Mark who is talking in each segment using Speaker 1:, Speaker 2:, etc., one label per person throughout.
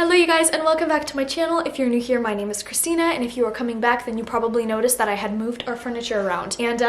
Speaker 1: Hello you guys and welcome back to my channel. If you're new here, my name is Christina, and if you are coming back, then you probably noticed that I had moved our furniture around. And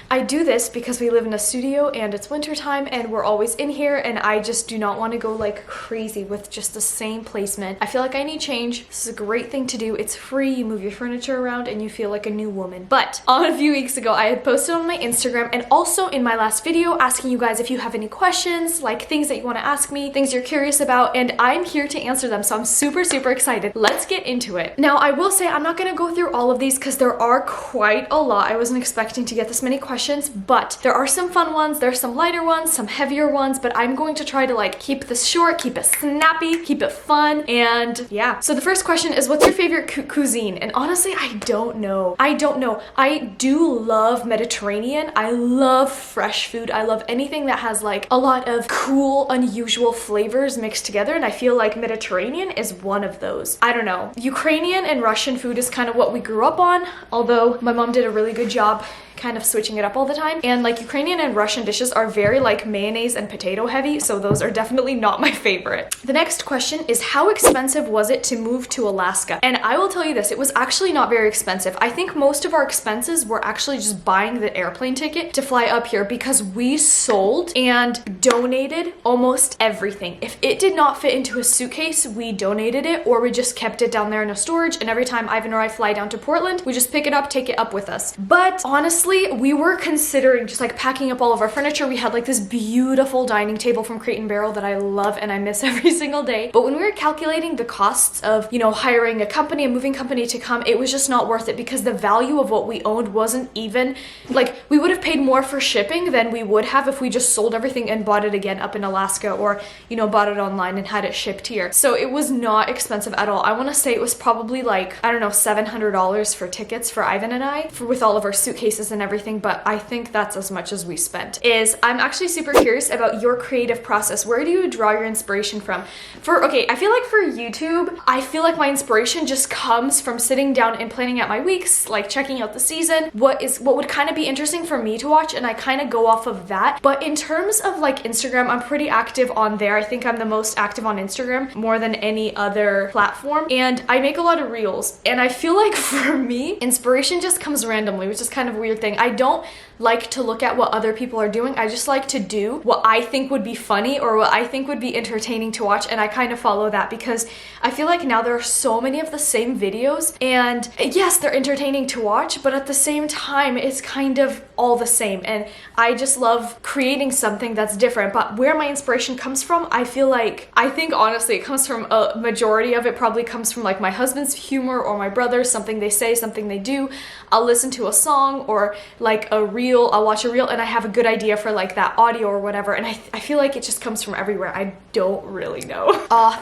Speaker 1: I do this because we live in a studio and it's winter time and we're always in here, and I just do not want to go like crazy with just the same placement. I feel like I need change. This is a great thing to do. It's free. You move your furniture around and you feel like a new woman. But on a few weeks ago, I had posted on my Instagram and also in my last video asking you guys if you have any questions, like things that you want to ask me, things you're curious about, and I'm here to answer them. So I'm super excited. Let's get into it. Now, I will say I'm not going to go through all of these because there are quite a lot. I wasn't expecting to get this many questions, but there are some fun ones, there's some lighter ones, some heavier ones, but I'm going to try to like keep this short, keep it snappy, keep it fun, and yeah. So the first question is, what's your favorite cuisine? And honestly, I don't know. I do love Mediterranean. I love fresh food. I love anything that has like a lot of cool, unusual flavors mixed together, and I feel like Mediterranean is one of those. I don't know. Ukrainian and Russian food is kind of what we grew up on, although my mom did a really good job kind of switching it up all the time. And like Ukrainian and Russian dishes are very like mayonnaise and potato heavy, so those are definitely not my favorite. The next question is, how expensive was it to move to Alaska? And I will tell you this, it was actually not very expensive. I think most of our expenses were actually just buying the airplane ticket to fly up here, because we sold and donated almost everything. If it did not fit into a suitcase, we donated it, or we just kept it down there in a storage, and every time Ivan or I fly down to Portland, we just pick it up, take it up with us. But honestly, we were considering just like packing up all of our furniture. We had like this beautiful dining table from Crate and Barrel that I love and I miss every single day. But when we were calculating the costs of, you know, hiring a company, a moving company to come, it was just not worth it, because the value of what we owned wasn't even, like, we would have paid more for shipping than we would have if we just sold everything and bought it again up in Alaska, or, you know, bought it online and had it shipped here. So it was not expensive at all. I want to say it was probably like, I don't know, $700 for tickets for Ivan and I, with all of our suitcases and everything, but I think that's as much as we spent. I'm actually super curious about your creative process. Where do you draw your inspiration from? Okay, I feel like for YouTube, I feel like my inspiration just comes from sitting down and planning out my weeks, like checking out the season, what would kind of be interesting for me to watch, and I kind of go off of that. But in terms of like Instagram, I'm pretty active on there. I think I'm the most active on Instagram, more than any other platform, and I make a lot of reels, and I feel like for me, inspiration just comes randomly, which is kind of a weird thing. I don't like to look at what other people are doing. I just like to do what I think would be funny or what I think would be entertaining to watch, and I kind of follow that, because I feel like now there are so many of the same videos, and yes, they're entertaining to watch, but at the same time, it's kind of all the same, and I just love creating something that's different. But where my inspiration comes from, I think honestly it comes from, a majority of it probably comes from like my husband's humor or my brother's, something they say, something they do. I'll listen to a song or like a reel, I'll watch a reel, and I have a good idea for like that audio or whatever, and I feel like it just comes from everywhere. I don't really know.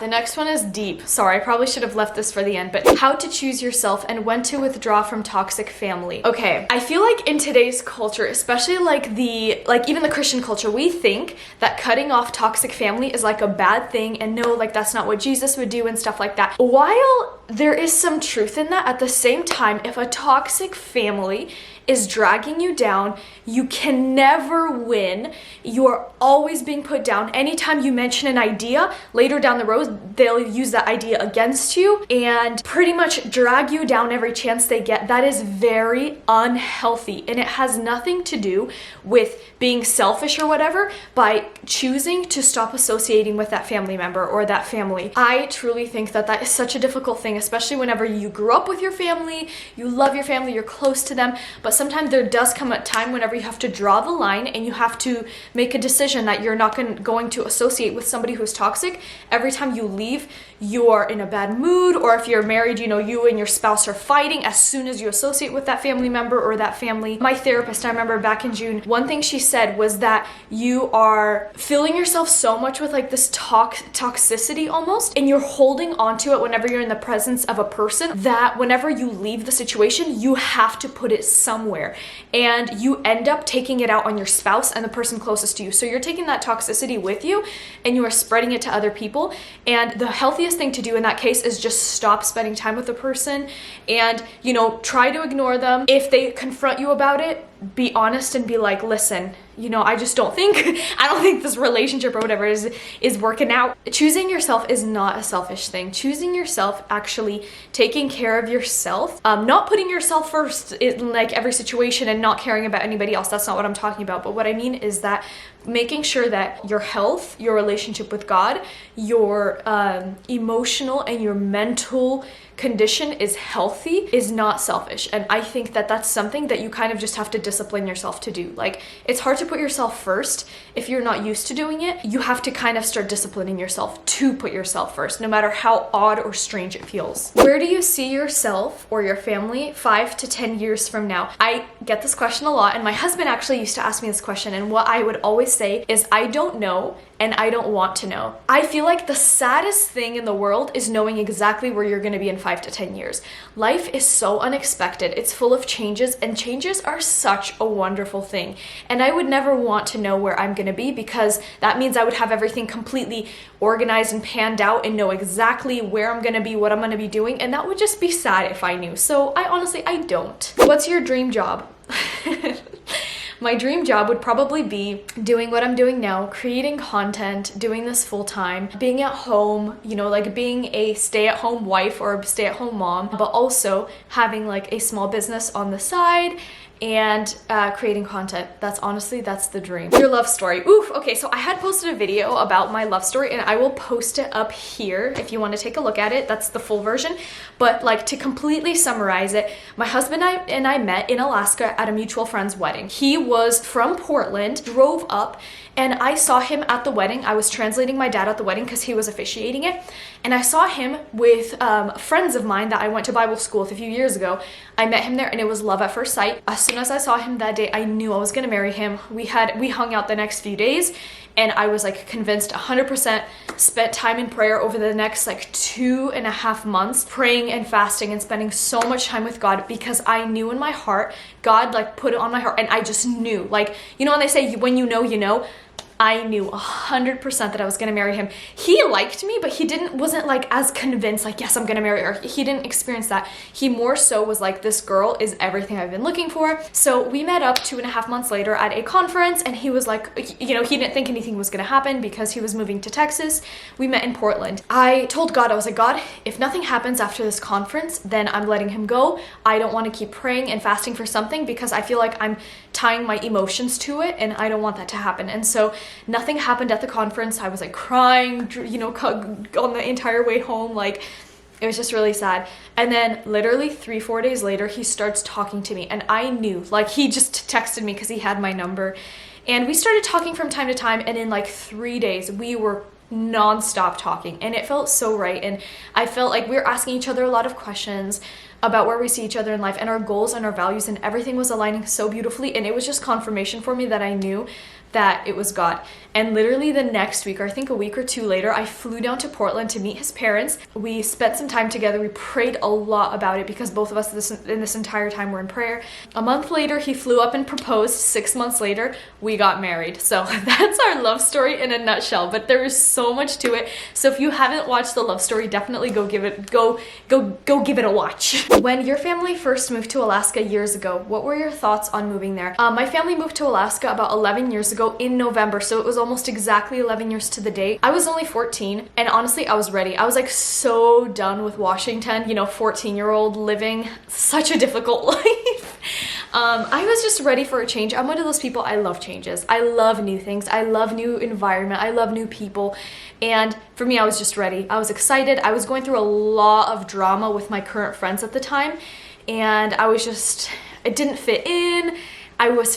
Speaker 1: The next one is deep. Sorry, I probably should have left this for the end, but how to choose yourself and when to withdraw from toxic family. Okay, I feel like in today's culture, especially like even the Christian culture, we think that cutting off toxic family is like a bad thing, and no, like that's not what Jesus would do and stuff like that. While there is some truth in that, at the same time, if a toxic family is dragging you down, you can never win. You're always being put down. Anytime you mention an idea, later down the road, they'll use that idea against you and pretty much drag you down every chance they get. That is very unhealthy, and it has nothing to do with being selfish or whatever, by choosing to stop associating with that family member or that family. I truly think that that is such a difficult thing, especially whenever you grew up with your family, you love your family, you're close to them, but sometimes there does come a time whenever you have to draw the line and you have to make a decision that you're not going to associate with somebody who's toxic. Every time you leave, you're in a bad mood, or if you're married, you know, you and your spouse are fighting as soon as you associate with that family member or that family. My therapist, I remember back in June, one thing she said was that you are filling yourself so much with like this toxicity almost, and you're holding onto it whenever you're in the presence of a person, that whenever you leave the situation, you have to put it somewhere, and you end up taking it out on your spouse and the person closest to you. So you're taking that toxicity with you and you are spreading it to other people, and the healthiest thing to do in that case is just stop spending time with the person and, you know, try to ignore them. If they confront you about it, be honest and be like, listen, you know, I just don't think, I don't think this relationship or whatever is working out. Choosing yourself is not a selfish thing. Choosing yourself, actually taking care of yourself, not putting yourself first in like every situation and not caring about anybody else. That's not what I'm talking about. But what I mean is that making sure that your health, your relationship with God, your emotional and your mental condition is healthy is not selfish. And I think that that's something that you kind of just have to discipline yourself to do. Like, it's hard to put yourself first if you're not used to doing it. You have to kind of start disciplining yourself to put yourself first, no matter how odd or strange it feels. Where do you see yourself or your family 5 to 10 years from now? I get this question a lot, and my husband actually used to ask me this question, and what I would always say is, I don't know and I don't want to know. I feel like the saddest thing in the world is knowing exactly where you're going to be in 5 to 10 years. Life is so unexpected. It's full of changes, and changes are such a wonderful thing. And I would never want to know where I'm going to be, because that means I would have everything completely organized and panned out and know exactly where I'm going to be, what I'm going to be doing, and that would just be sad if I knew. So I honestly don't. What's your dream job? My dream job would probably be doing what I'm doing now, creating content, doing this full time, being at home, you know, like being a stay-at-home wife or a stay-at-home mom, but also having like a small business on the side and creating content. That's the dream. Your love story. Oof, okay, so I had posted a video about my love story, and I will post it up here if you want to take a look at it. That's the full version. But like, to completely summarize it, my husband and I met in Alaska at a mutual friend's wedding. He was from Portland, drove up, and I saw him at the wedding. I was translating my dad at the wedding because he was officiating it. And I saw him with friends of mine that I went to Bible school with a few years ago. I met him there, and it was love at first sight. As soon as I saw him that day, I knew I was gonna marry him. We hung out the next few days, and I was like convinced 100%, spent time in prayer over the next like 2.5 months, praying and fasting and spending so much time with God, because I knew in my heart, God like put it on my heart, and I just knew, like, you know when they say when you know, you know, I knew 100% that I was gonna marry him. He liked me, but he wasn't like as convinced, like, yes, I'm gonna marry her. He didn't experience that. He more so was like, this girl is everything I've been looking for. So we met up 2.5 months later at a conference, and he was like, you know, he didn't think anything was gonna happen because he was moving to Texas. We met in Portland. I told God, I was like, God, if nothing happens after this conference, then I'm letting him go. I don't wanna keep praying and fasting for something, because I feel like I'm tying my emotions to it, and I don't want that to happen. And so nothing happened at the conference. I was like crying, you know, on the entire way home. Like, it was just really sad. And then literally 3-4 days later, he starts talking to me, and I knew, like, he just texted me because he had my number, and we started talking from time to time. And in like 3 days, we were non-stop talking, and it felt so right. And I felt like we were asking each other a lot of questions about where we see each other in life, and our goals and our values, and everything was aligning so beautifully. And it was just confirmation for me that I knew that it was God. And literally the next week, or I think a week or two later, I flew down to Portland to meet his parents. We spent some time together. We prayed a lot about it, because both of us in this entire time were in prayer. A month later, he flew up and proposed. 6 months later, we got married. So that's our love story in a nutshell, but there is so much to it. So if you haven't watched the love story, definitely go give it a watch. When your family first moved to Alaska years ago, what were your thoughts on moving there? My family moved to Alaska about 11 years ago in November, so it was almost exactly 11 years to the date. I was only 14, and honestly, I was ready. I was like so done with Washington, you know, 14-year-old living such a difficult life. I was just ready for a change. I'm one of those people, I love changes. I love new things. I love new environment. I love new people. And for me, I was just ready. I was excited. I was going through a lot of drama with my current friends at the time, and it didn't fit in. I always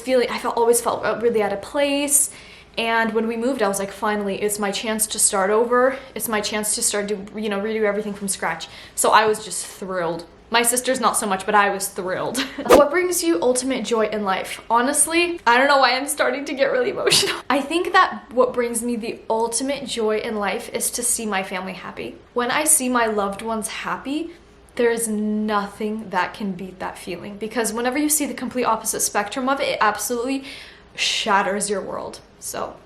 Speaker 1: felt really out of place. And when we moved, I was like, finally, it's my chance to start over. It's my chance to redo everything from scratch. So I was just thrilled. My sisters, not so much, but I was thrilled. What brings you ultimate joy in life? Honestly, I don't know why I'm starting to get really emotional. I think that what brings me the ultimate joy in life is to see my family happy. When I see my loved ones happy, there is nothing that can beat that feeling, because whenever you see the complete opposite spectrum of it, it absolutely shatters your world. So,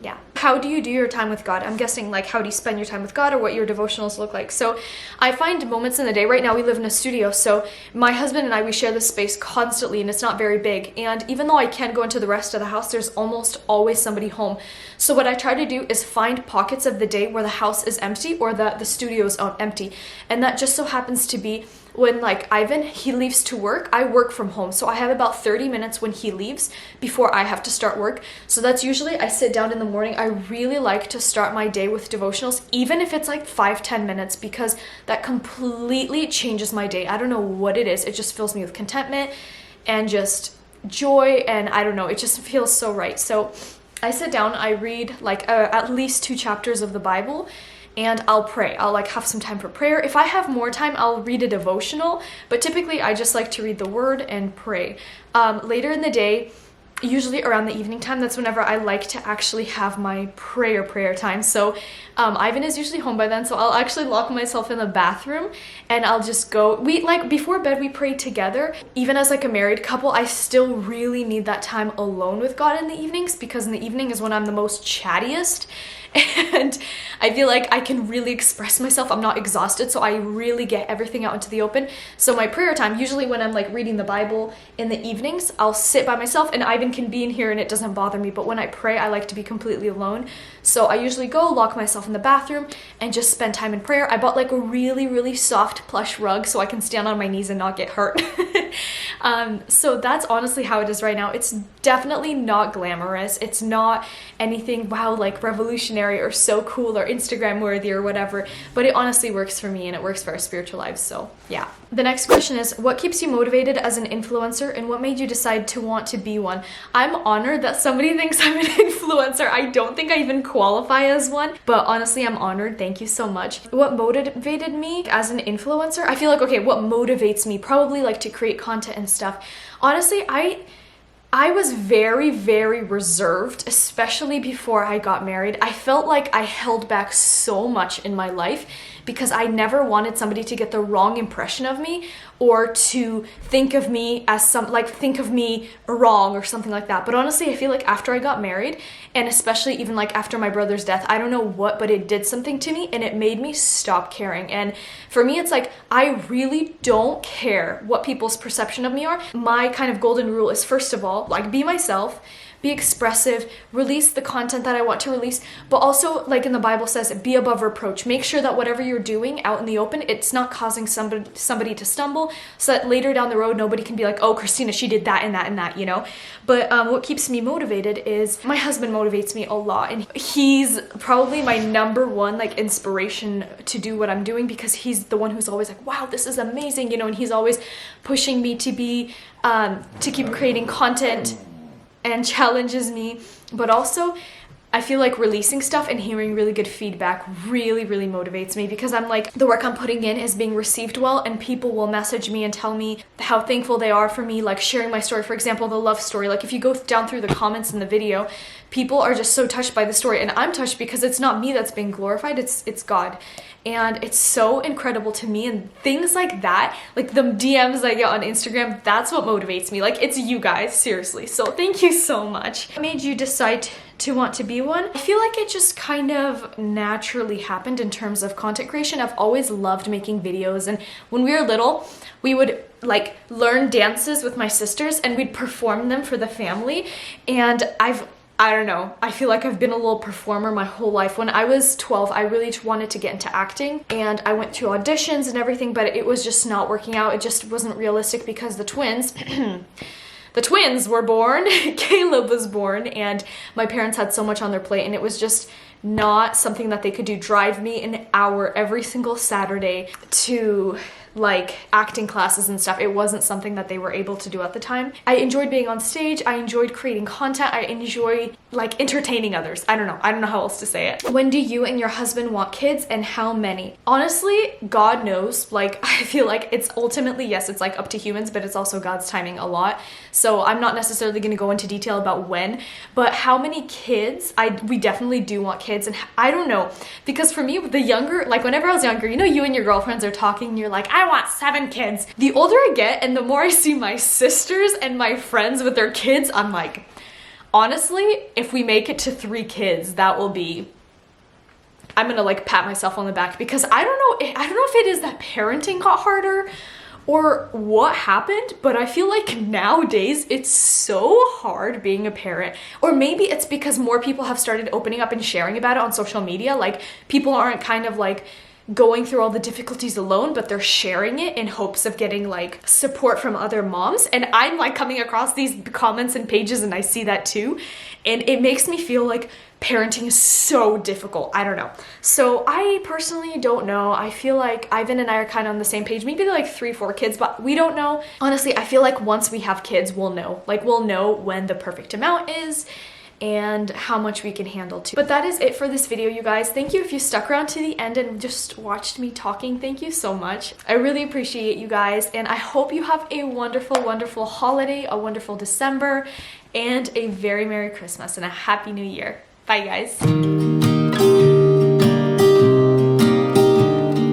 Speaker 1: yeah. How do you do your time with God? I'm guessing like how do you spend your time with God or what your devotionals look like. So I find moments in the day, right now we live in a studio, so my husband and I, we share this space constantly and it's not very big. And even though I can go into the rest of the house, there's almost always somebody home. So what I try to do is find pockets of the day where the house is empty or the studio is empty. And that just so happens to be when like Ivan, he leaves to work, I work from home. So I have about 30 minutes when he leaves before I have to start work. So that's usually, I sit down in the morning. I really like to start my day with devotionals, even if it's like 5-10 minutes, because that completely changes my day. I don't know what it is. It just fills me with contentment and just joy. And I don't know, it just feels so right. So I sit down, I read like at least 2 chapters of the Bible, and I'll pray. I'll like have some time for prayer. If I have more time, I'll read a devotional, but typically I just like to read the word and pray. Later in the day, usually around the evening time, that's whenever I like to actually have my prayer time. So Ivan is usually home by then, so I'll actually lock myself in the bathroom and I'll just go. We like before bed we pray together. Even as like a married couple, I still really need that time alone with God in the evenings, because in the evening is when I'm the most chattiest and I feel like I can really express myself. I'm not exhausted, so I really get everything out into the open. So my prayer time, usually when I'm like reading the Bible in the evenings, I'll sit by myself and Ivan can be in here and it doesn't bother me. But when I pray, I like to be completely alone. So I usually go lock myself in the bathroom and just spend time in prayer. I bought like a really soft plush rug so I can stand on my knees and not get hurt. So that's honestly how it is right now. It's definitely not glamorous. It's not anything, wow, like revolutionary or so cool or Instagram worthy or whatever, but it honestly works for me and it works for our spiritual lives. So yeah. The next question is, what keeps you motivated as an influencer and what made you decide to want to be one? I'm honored that somebody thinks I'm an influencer. I don't think I even qualify as one, but honestly, I'm honored. Thank you so much. What motivated me as an influencer? I feel like, okay, what motivates me? Probably like to create content and stuff. Honestly, I was very reserved, especially before I got married. I felt like I held back so much in my life because I never wanted somebody to get the wrong impression of me or to think of me as think of me wrong or something like that. But honestly, I feel like after I got married, and especially even like after my brother's death, I don't know what, but it did something to me and it made me stop caring. And for me, it's like, I really don't care what people's perception of me are. My kind of golden rule is, first of all, like, be myself, be expressive, release the content that I want to release, but also, like in the Bible says, be above reproach. Make sure that whatever you're doing out in the open, it's not causing somebody to stumble, so that later down the road, nobody can be like, oh, Christina, she did that and that and that, you know? But what keeps me motivated is my husband motivates me a lot, and he's probably my number one like inspiration to do what I'm doing, because he's the one who's always like, wow, this is amazing, you know, and he's always pushing me to be, to keep creating content and challenges me. But also, I feel like releasing stuff and hearing really good feedback really motivates me, because I'm like, the work I'm putting in is being received well, and people will message me and tell me how thankful they are for me, like sharing my story. For example, the love story. Like if you go down through the comments in the video, people are just so touched by the story, and I'm touched because it's not me that's being glorified, it's God. And it's so incredible to me, and things like that, like the DMs I get on Instagram, that's what motivates me. Like, it's you guys, seriously. So thank you so much. What made you decide to want to be one? I feel like it just kind of naturally happened in terms of content creation. I've always loved making videos, and when we were little, we would like learn dances with my sisters and we'd perform them for the family. And I don't know, I feel like I've been a little performer my whole life. When I was 12, I really wanted to get into acting, and I went through auditions and everything, but it was just not working out. It just wasn't realistic because the twins, the twins were born, Caleb was born, and my parents had so much on their plate, and it was just not something that they could do. Drive me an hour every single Saturday to like acting classes and stuff. It wasn't something that they were able to do at the time. I enjoyed being on stage. I enjoyed creating content. I enjoy like entertaining others. I don't know how else to say it. When do you and your husband want kids, and how many? Honestly, God knows. Like, I feel like it's ultimately, yes, it's like up to humans, but it's also God's timing a lot. So I'm not necessarily going to go into detail about when, but how many kids, we definitely do want kids. And I don't know, because for me, the younger, like whenever I was younger, you know, you and your girlfriends are talking and you're like, I want 7 kids. The older I get and the more I see my sisters and my friends with their kids, I'm like, honestly, if we make it to 3 kids, that will be, I'm gonna like pat myself on the back, because I don't know if it is that parenting got harder or what happened, but I feel like nowadays it's so hard being a parent. Or maybe it's because more people have started opening up and sharing about it on social media. Like, people aren't kind of like going through all the difficulties alone, but they're sharing it in hopes of getting like support from other moms. And I'm like coming across these comments and pages, and I see that too. And it makes me feel like parenting is so difficult. I don't know. So I personally don't know. I feel like Ivan and I are kind of on the same page. Maybe they're like 3-4 kids, but we don't know. Honestly, I feel like once we have kids, we'll know. Like, we'll know when the perfect amount is and how much we can handle too. But that is it for this video, you guys. Thank you if you stuck around to the end and just watched me talking. Thank you so much. I really appreciate you guys, and I hope you have a wonderful, wonderful holiday, a wonderful December, and a very Merry Christmas and a Happy New Year. Bye, guys.